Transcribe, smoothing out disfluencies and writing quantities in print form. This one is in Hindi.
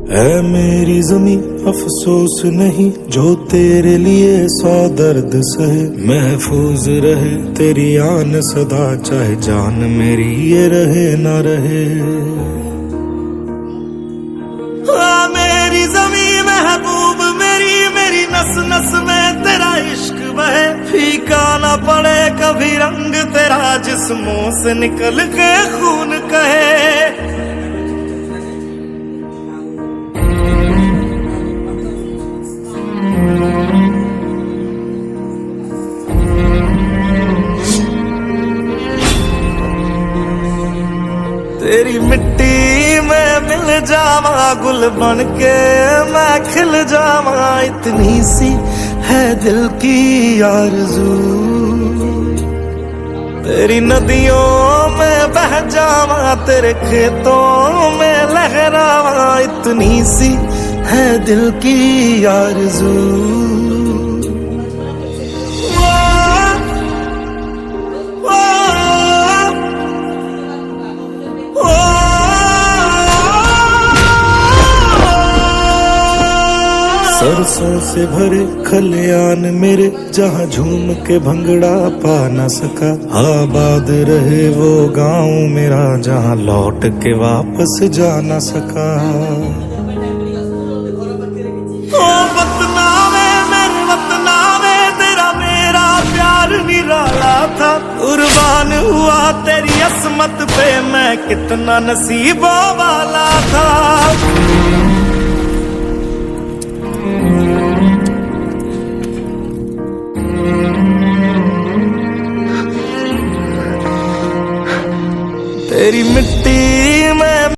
है मेरी जमी अफसोस नहीं जो तेरे लिए 100 दर्द सहे। महफूज रहे तेरी आन सदा, चाहे जान मेरी ये रहे ना रहे। मेरी जमी महबूब मेरी, मेरी नस नस में तेरा इश्क बहे। फीका ना पड़े कभी रंग तेरा, जिस्मों से निकल के खून कहे। तेरी मिट्टी में मिल जावा, गुल बन के मैं खिल जावा। इतनी सी है दिल की आरज़ू, तेरी नदियों में बह जावा, तेरे खेतों में लहरावा। इतनी सी है दिल की आरज़ू। सरसों से भरे खलियान मेरे, जहाँ झूम के भंगड़ा पा न सका। आबाद रहे वो गांव मेरा, जहाँ लौट के वापस जा न सका। ओ वतना में मेरे वतना में, तेरा मेरा प्यार निराला था। कुर्बान हुआ तेरी असमत पे, मैं कितना नसीबों वाला था। तेरी मिट्टी